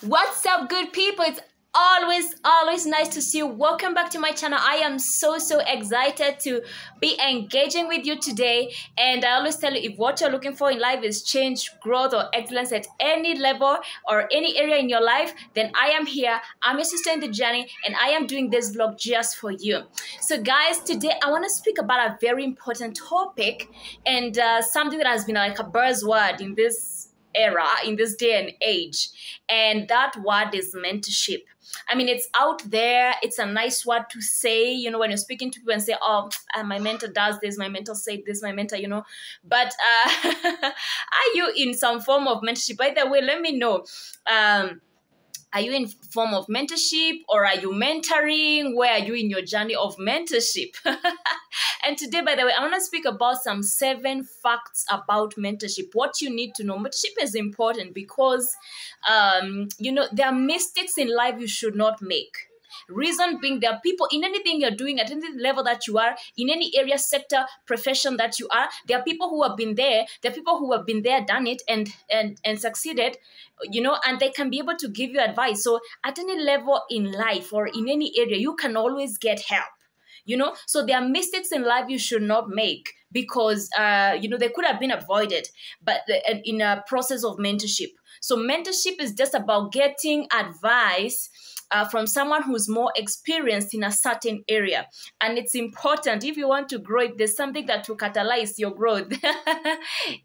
What's up, good people? It's always nice to see you. Welcome back to my channel. I am so excited to be engaging with you today. And I always tell you, if what you're looking for in life is change, growth, or excellence at any level or any area in your life, then I am here. I'm your sister in the journey, and I am doing this vlog just for you. So guys, today I want to speak about a very important topic, and something that has been like a buzzword in this era, in this day and age, and that word is mentorship. I mean, it's out there. It's a nice word to say, you know, when you're speaking to people and say, oh, my mentor does this, my mentor said this, my mentor, you know. But are you in some form of mentorship? By the way, let me know. Are you in form of mentorship, or are you mentoring? Where are you in your journey of mentorship? And today, by the way, I want to speak about some 7 facts about mentorship. What you need to know. Mentorship is important because, you know, there are mistakes in life you should not make. Reason being, there are people in anything you're doing, at any level that you are, in any area, sector, profession that you are, there are people who have been there. There are people who have been there, done it, and succeeded, you know, and they can be able to give you advice. So at any level in life or in any area, you can always get help, you know. So there are mistakes in life you should not make because, you know, they could have been avoided, but in a process of mentorship. So mentorship is just about getting advice from someone who's more experienced in a certain area. And it's important, if you want to grow, if there's something that will catalyze your growth,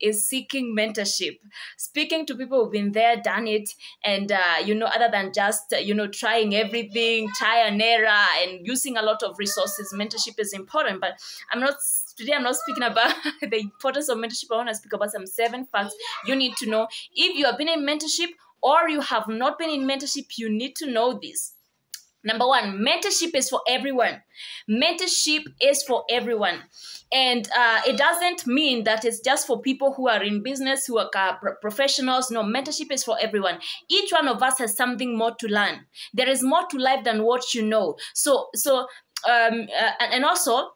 is seeking mentorship. Speaking to people who've been there, done it, and, you know, other than just, you know, trying everything, try and error, and using a lot of resources, mentorship is important. But today I'm not speaking about the importance of mentorship. I want to speak about some 7 facts you need to know. If you have been in mentorship, or you have not been in mentorship, you need to know this. Number 1, mentorship is for everyone. Mentorship is for everyone. And it doesn't mean that it's just for people who are in business, who are professionals. No, mentorship is for everyone. Each one of us has something more to learn. There is more to life than what you know. And also,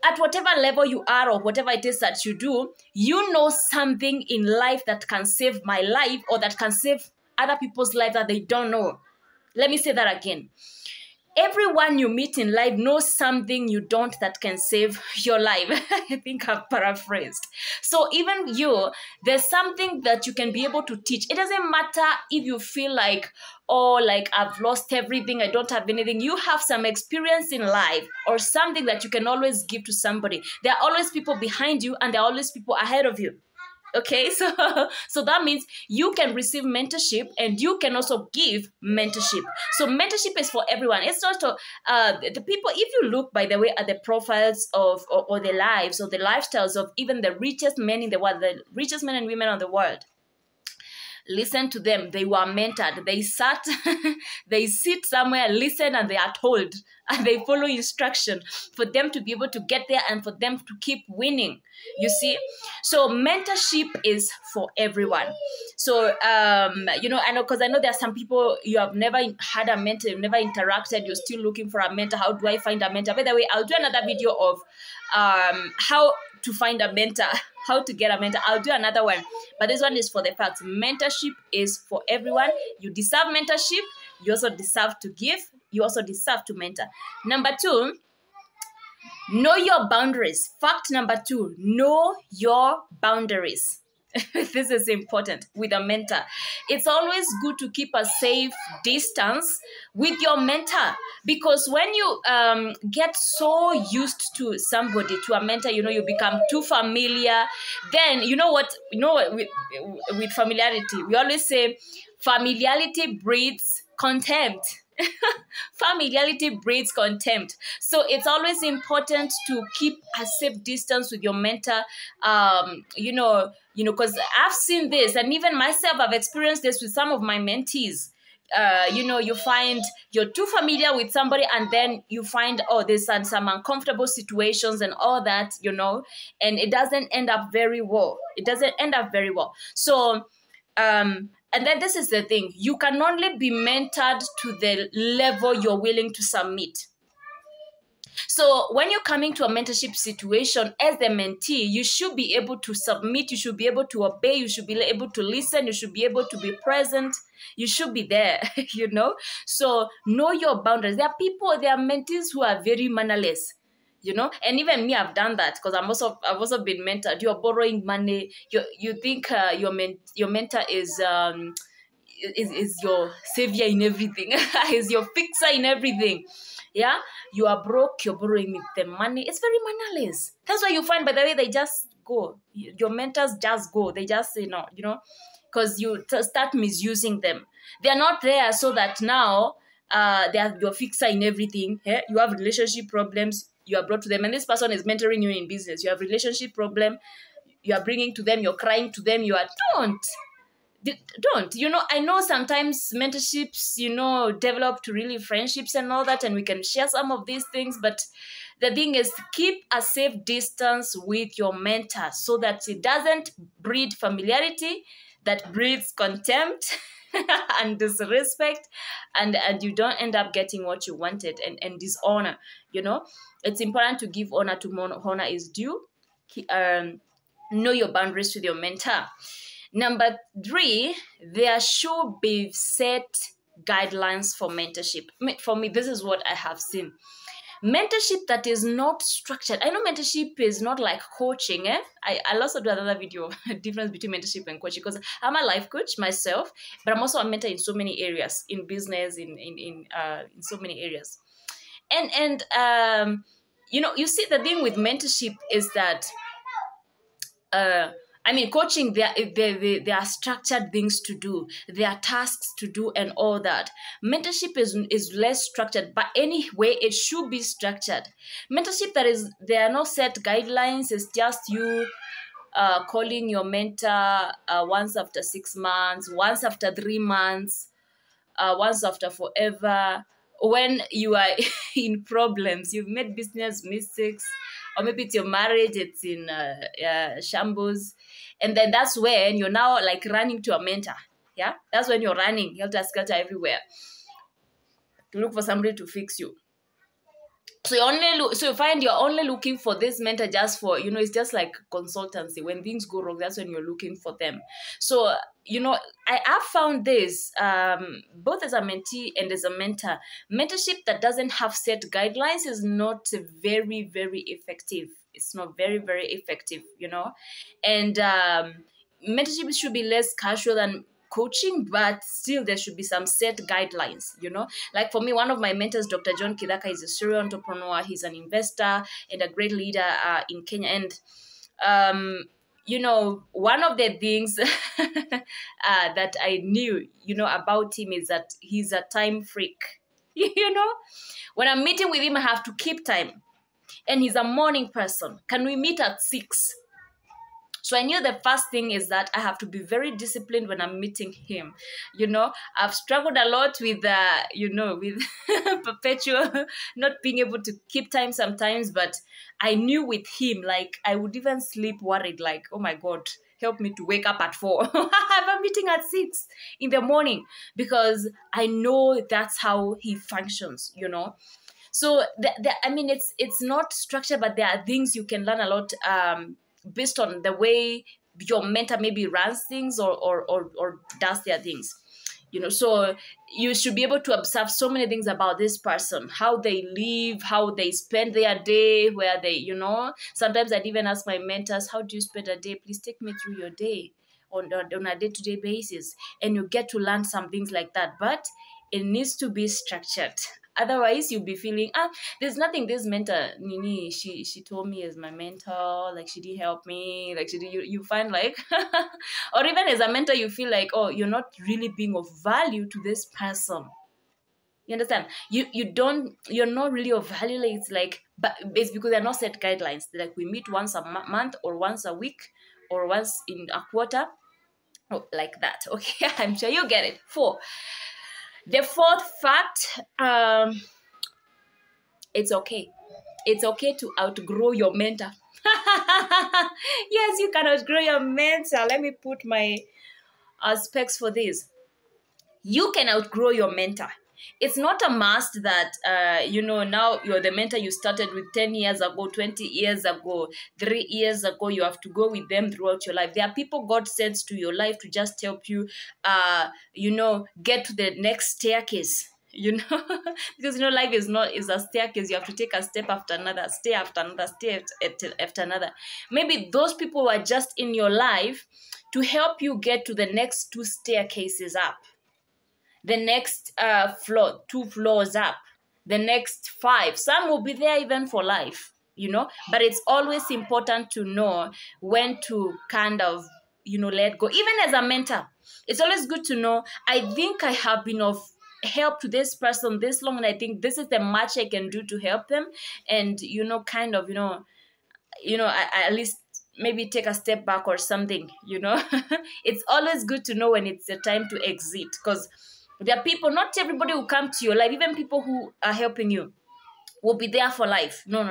at whatever level you are or whatever it is that you do, you know something in life that can save my life or that can save other people's life that they don't know. Let me say that again. Everyone you meet in life knows something you don't that can save your life. I think I've paraphrased. So even you, there's something that you can be able to teach. It doesn't matter if you feel like, oh, like I've lost everything, I don't have anything. You have some experience in life or something that you can always give to somebody. There are always people behind you and there are always people ahead of you. Okay, so that means you can receive mentorship and you can also give mentorship. So mentorship is for everyone. It's not the people. If you look, by the way, at the profiles of or the lives or the lifestyles of even the richest men in the world, the richest men and women of the world, listen to them. They were mentored. They sat, they sit somewhere, listen, and they are told, and they follow instruction for them to be able to get there and for them to keep winning. You see, so mentorship is for everyone. So, you know, I know, because I know there are some people, you have never had a mentor, you've never interacted, you're still looking for a mentor. How do I find a mentor? By the way, I'll do another video of how to find a mentor, how to get a mentor. I'll do another one, but this one is for the facts. Mentorship is for everyone. You deserve mentorship. You also deserve to give. You also deserve to mentor. Number 2, know your boundaries. Fact number 2, know your boundaries. This is important with a mentor. It's always good to keep a safe distance with your mentor, because when you get so used to somebody, to a mentor, you know, you become too familiar. Then you know what? You know what? With familiarity, we always say familiarity breeds contempt. Familiarity breeds contempt. So it's always important to keep a safe distance with your mentor. You know, because I've seen this, and even myself, I've experienced this with some of my mentees. You know, you find you're too familiar with somebody, and then you find, oh, there's some uncomfortable situations and all that, you know, and it doesn't end up very well. It doesn't end up very well. So, and then this is the thing. You can only be mentored to the level you're willing to submit. So when you're coming to a mentorship situation as the mentee, you should be able to submit, you should be able to obey, you should be able to listen, you should be able to be present, you should be there, you know. So know your boundaries. There are mentees who are very mannerless, you know, and even me, I've done that because I've also been mentored. You're borrowing money. You think your mentor is your savior in everything, is your fixer in everything. Yeah, you are broke, you're borrowing the money. It's very mannerless. That's why you find, by the way, they just go. Your mentors just go. They just say no, you know, because you start misusing them. They are not there so that now they are your fixer in everything. Yeah? You have relationship problems, you are brought to them, and this person is mentoring you in business. You have relationship problem, you are bringing to them, you're crying to them. You are don't, you know, I know sometimes mentorships, you know, develop to really friendships and all that, and we can share some of these things, but the thing is, keep a safe distance with your mentor so that it doesn't breed familiarity that breeds contempt and disrespect, and you don't end up getting what you wanted, and dishonor. You know, it's important to give honor to honor is due. Know your boundaries with your mentor. Number 3, there should be set guidelines for mentorship. For me, this is what I have seen. Mentorship that is not structured. I know mentorship is not like coaching. I'll also do another video difference between mentorship and coaching, because I'm a life coach myself, but I'm also a mentor in so many areas, in business, in so many areas. And you know, you see, the thing with mentorship is that I mean, coaching, there are structured things to do. There are tasks to do and all that. Mentorship is less structured, but anyway, it should be structured. Mentorship, there are no set guidelines. It's just you calling your mentor once after 6 months, once after 3 months, once after forever. When you are in problems, you've made business mistakes, or maybe it's your marriage, it's in shambles. And then that's when you're now like running to a mentor. Yeah, that's when you're running helter-skelter everywhere to look for somebody to fix you. So you find you're only looking for this mentor just for, you know, it's just like consultancy. When things go wrong, that's when you're looking for them. So, you know, I have found this, both as a mentee and as a mentor, mentorship that doesn't have set guidelines is not very, very effective. It's not very, very effective, you know. And mentorship should be less casual than coaching, but still there should be some set guidelines, you know. Like for me, one of my mentors, Dr. John Kidaka, is a serial entrepreneur. He's an investor and a great leader in Kenya. And you know, one of the things that I knew, you know, about him is that he's a time freak. You know, when I'm meeting with him, I have to keep time. And he's a morning person. Can we meet at 6? So I knew the first thing is that I have to be very disciplined when I'm meeting him. You know, I've struggled a lot with, you know, with perpetual not being able to keep time sometimes. But I knew with him, like, I would even sleep worried, like, oh my God, help me to wake up at 4. I have a meeting at 6 in the morning, because I know that's how he functions, you know. So, I mean, it's not structured, but there are things you can learn a lot based on the way your mentor maybe runs things or does their things, you know. So you should be able to observe so many things about this person, how they live, how they spend their day, where they, you know. Sometimes I'd even ask my mentors, how do you spend a day? Please take me through your day on a day-to-day basis. And you get to learn some things like that. But it needs to be structured. Otherwise, you'll be feeling, there's nothing this mentor, Nini, she told me as my mentor, like she didn't help me, like you find like, or even as a mentor, you feel like, oh, you're not really being of value to this person. You understand? You're not really of value. Like, it's like, but it's because they're not set guidelines. Like we meet once a month or once a week or once in a quarter, like that. Okay, I'm sure you get it. 4. The 4th fact, it's okay. It's okay to outgrow your mentor. Yes, you can outgrow your mentor. Let me put my specs for this. You can outgrow your mentor. It's not a must that, now you're the mentor you started with 10 years ago, 20 years ago, 3 years ago. You have to go with them throughout your life. There are people God sends to your life to just help you, get to the next staircase. Because life is a staircase. You have to take a step after another, step after another, step after another. Maybe those people were just in your life to help you get to the next 2 staircases up, the next floor, 2 floors up, the next 5. Some will be there even for life, but it's always important to know when to kind of, let go. Even as a mentor, it's always good to know, I think I have been of help to this person this long, and I think this is the much I can do to help them. And, I at least maybe take a step back or something, It's always good to know when it's the time to exit, because there are people, not everybody will come to your life. Even people who are helping you will be there for life. No.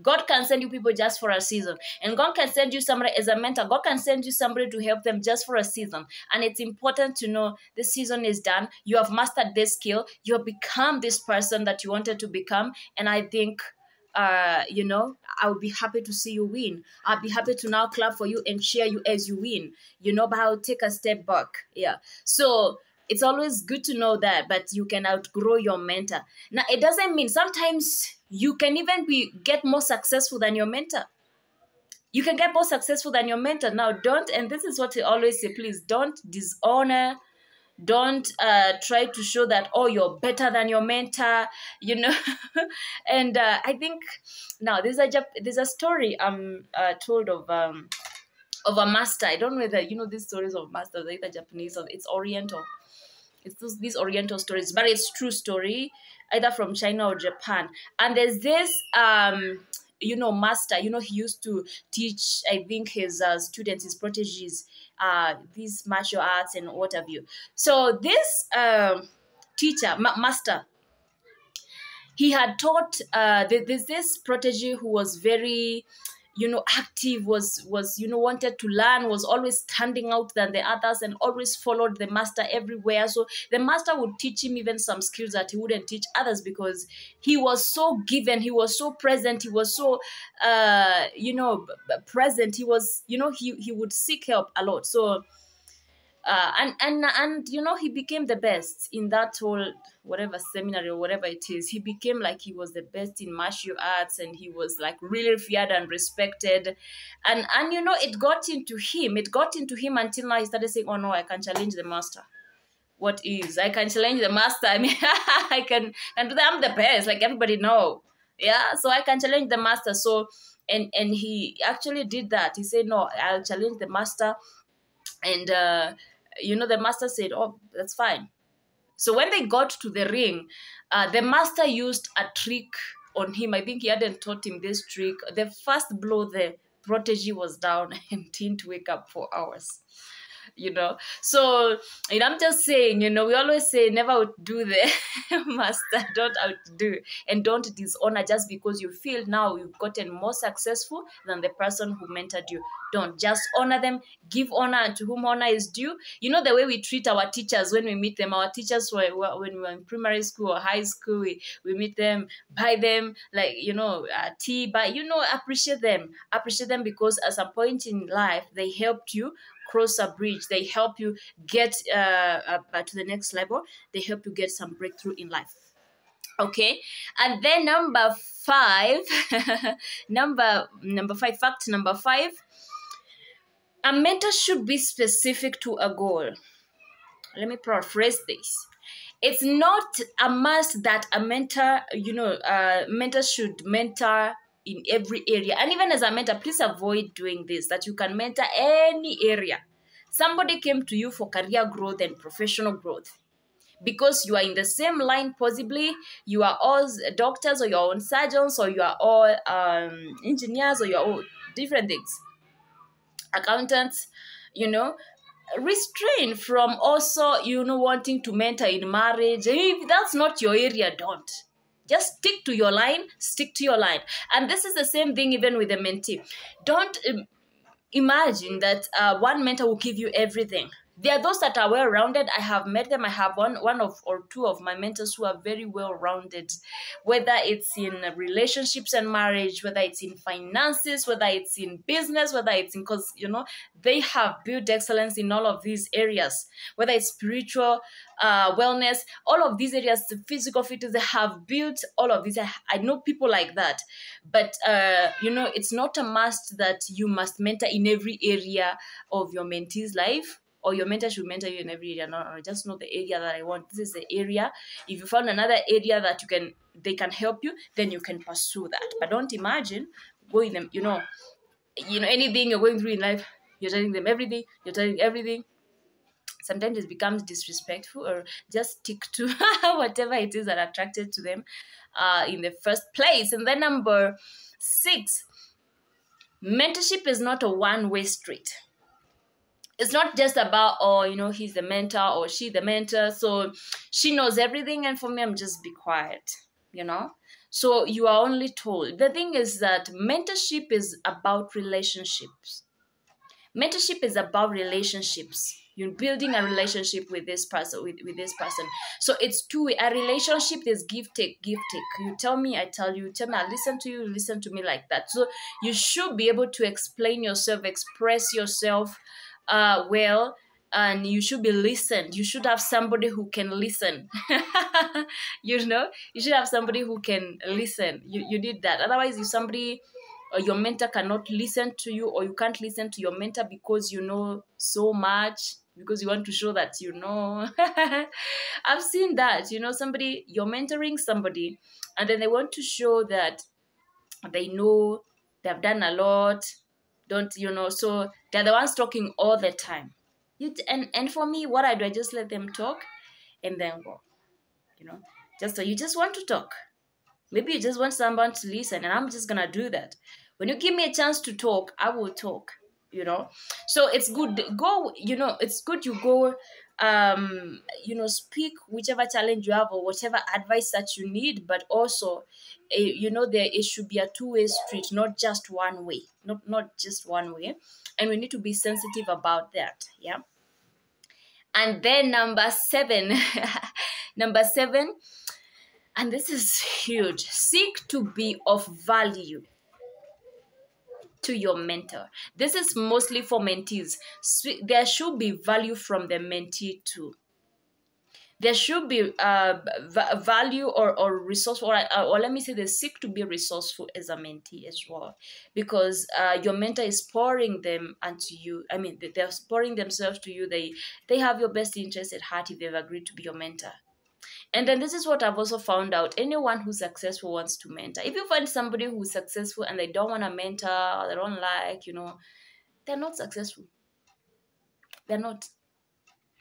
God can send you people just for a season. And God can send you somebody as a mentor. God can send you somebody to help them just for a season. And it's important to know this season is done. You have mastered this skill. You have become this person that you wanted to become. And I think, I would be happy to see you win. I'll be happy to now clap for you and cheer you as you win, but I'll take a step back. Yeah. So it's always good to know that, but you can outgrow your mentor. Now, it doesn't mean sometimes you can even get more successful than your mentor. You can get more successful than your mentor. Now, and this is what I always say, please don't dishonor. Don't try to show that, you're better than your mentor, And I think now there's a story told of a master. I don't know whether these stories of masters are either Japanese or it's Oriental. It's these Oriental stories, but it's true story, either from China or Japan. And there's this master, he used to teach, I think, his students, his proteges, these martial arts and what have you. So this teacher, master, he had taught, there's this protege who was very, active, was wanted to learn, was always standing out than the others and always followed the master everywhere. So the master would teach him even some skills that he wouldn't teach others, because he was so given, he was so present, he was so, present. He was, he would seek help a lot. So, and he became the best in that whole whatever seminary or whatever it is. He became like he was the best in martial arts, and he was like really feared and respected, and it got into him until now he started saying, oh no, I can challenge the master. What is, I can challenge the master. I mean, I can do that. I'm the best, like everybody know. Yeah, so I can challenge the master. So and he actually did that. He said, no, I'll challenge the master. And the master said, oh, that's fine. So when they got to the ring, the master used a trick on him. I think he hadn't taught him this trick. The first blow, the protege was down and didn't wake up for hours. So I'm just saying, we always say never outdo the master, don't outdo, and don't dishonor just because you feel now you've gotten more successful than the person who mentored you. Don't, just honor them, give honor to whom honor is due. The way we treat our teachers when we meet them. Our teachers, when we were in primary school or high school, we meet them, buy them like tea, but appreciate them because at some point in life they helped you cross a bridge. They help you get to the next level. They help you get some breakthrough in life. Okay, and then number 5, fact number 5, a mentor should be specific to a goal. Let me paraphrase this. It's not a must that a mentor, mentor should mentor in every area. And even as a mentor, please avoid doing this, that you can mentor any area. Somebody came to you for career growth and professional growth because you are in the same line. Possibly you are all doctors, or you are all surgeons, or you are all engineers, or you are all different things, accountants. Restrain from also wanting to mentor in marriage. If that's not your area, don't. Just stick to your line, And this is the same thing even with the mentee. Don't imagine that one mentor will give you everything. There are those that are well-rounded. I have met them. I have one or two of my mentors who are very well-rounded, whether it's in relationships and marriage, whether it's in finances, whether it's in business, whether it's in, because, you know, they have built excellence in all of these areas, whether it's spiritual, wellness, all of these areas, the physical fitness, they have built all of these. I know people like that, but, you know, it's not a must that you must mentor in every area of your mentee's life, or your mentor should mentor you in every area. No, just know the area that I want. This is the area. If you found another area that they can help you, then you can pursue that. But don't imagine going them, you know, anything you're going through in life, you're telling them everything, you're telling everything. Sometimes it becomes disrespectful, or just stick to whatever it is that attracted to them in the first place. And then number 6, mentorship is not a one-way street. It's not just about, oh, you know, he's the mentor or she the mentor, so she knows everything, and for me, I'm just be quiet, you know? So you are only told. The thing is that mentorship is about relationships. Mentorship is about relationships. You're building a relationship with this person, with this person. So it's two-way. A relationship is give, take, give, take. You tell me, I tell you. You tell me, I listen to you, you listen to me, like that. So you should be able to explain yourself, express yourself well, and you should be listened. You should have somebody who can listen. You know, you should have somebody who can listen. You need that. Otherwise, if somebody or your mentor cannot listen to you, or you can't listen to your mentor because you know so much, because you want to show that you know. I've seen that, you know, you're mentoring somebody, and then they want to show that they know, they've done a lot, so they're the ones talking all the time. And for me, what I do, I just let them talk and then go, you know. So you just want to talk. Maybe you just want someone to listen, and I'm just going to do that. When you give me a chance to talk, I will talk, you know. So it's good. It's good you go, speak whichever challenge you have or whatever advice that you need, but also, it should be a two-way street, not just one way, not just one way. And we need to be sensitive about that, yeah. And then number 7, and this is huge. Seek to be of value to your mentor. This is mostly for mentees. There should be value from the mentee too. There should be value or resourceful, or let me say, they seek to be resourceful as a mentee as well, because your mentor is pouring them onto you. I mean, they're pouring themselves to you. They have your best interest at heart if they've agreed to be your mentor. And then this is what I've also found out. Anyone who's successful wants to mentor. If you find somebody who's successful and they don't want to mentor, or they don't like, they're not successful. They're not.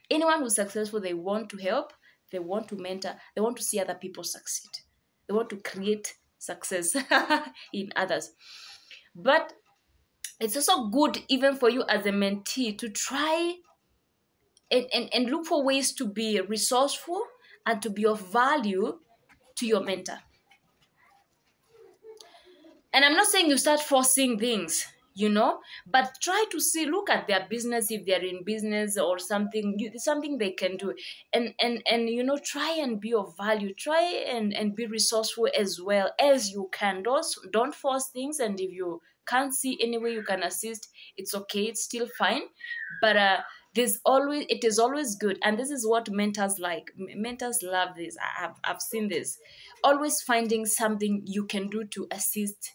Anyone who's successful, they want to help, they want to mentor, they want to see other people succeed. They want to create success in others. But it's also good even for you as a mentee to try and look for ways to be resourceful and to be of value to your mentor. And I'm not saying you start forcing things, but try to look at their business, if they're in business or something they can do. And try and be of value. Try and be resourceful as well as you can. Don't force things. And if you can't see any way you can assist, it's okay. It's still fine. But it is always good, and this is what mentors like. Mentors love this. I've seen this. Always finding something you can do to assist,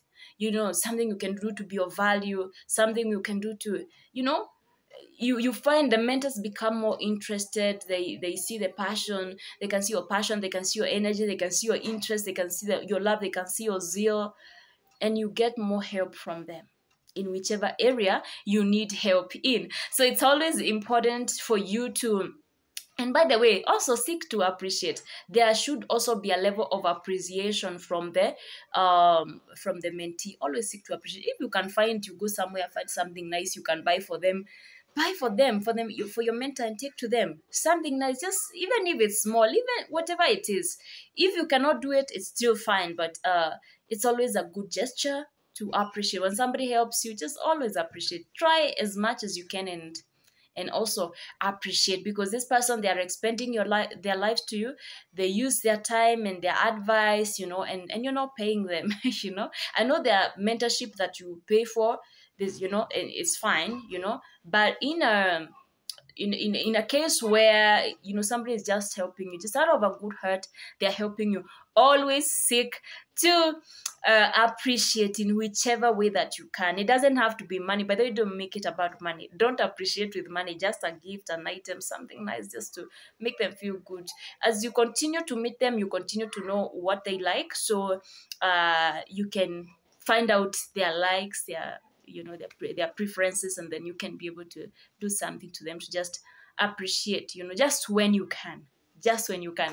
something you can do to be of value, something you can do to, you find the mentors become more interested. They see the passion. They can see your passion. They can see your energy. They can see your interest. They can see your love. They can see your zeal, and you get more help from them in whichever area you need help in. So it's always important for you to, and by the way, also seek to appreciate. There should also be a level of appreciation from the mentee. Always seek to appreciate. If you can you go somewhere, find something nice you can buy for them, for your mentor, and take to them something nice, just even if it's small, even whatever it is. If you cannot do it, it's still fine, but it's always a good gesture to appreciate. When somebody helps you, just always appreciate. Try as much as you can And also appreciate, because this person, they are expending their lives to you. They use their time and their advice, and you're not paying them. I know there are mentorship that you pay for this, and it's fine, but in a case where somebody is just helping you, just out of a good heart, they're helping you, always seek to appreciate in whichever way that you can. It doesn't have to be money. By the way, don't make it about money. Don't appreciate with money. Just a gift, an item, something nice, just to make them feel good. As you continue to meet them, you continue to know what they like, so you can find out their likes, their preferences, and then you can be able to do something to them to just appreciate, just when you can.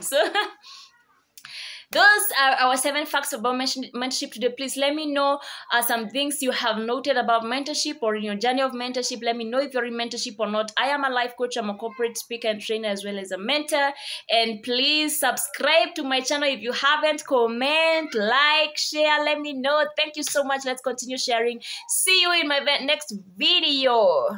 So those are our 7 facts about mentorship today. Please let me know some things you have noted about mentorship or in your journey of mentorship. Let me know if you're in mentorship or not. I am a life coach. I'm a corporate speaker and trainer as well as a mentor. And please subscribe to my channel if you haven't. Comment, like, share. Let me know. Thank you so much. Let's continue sharing. See you in my next video.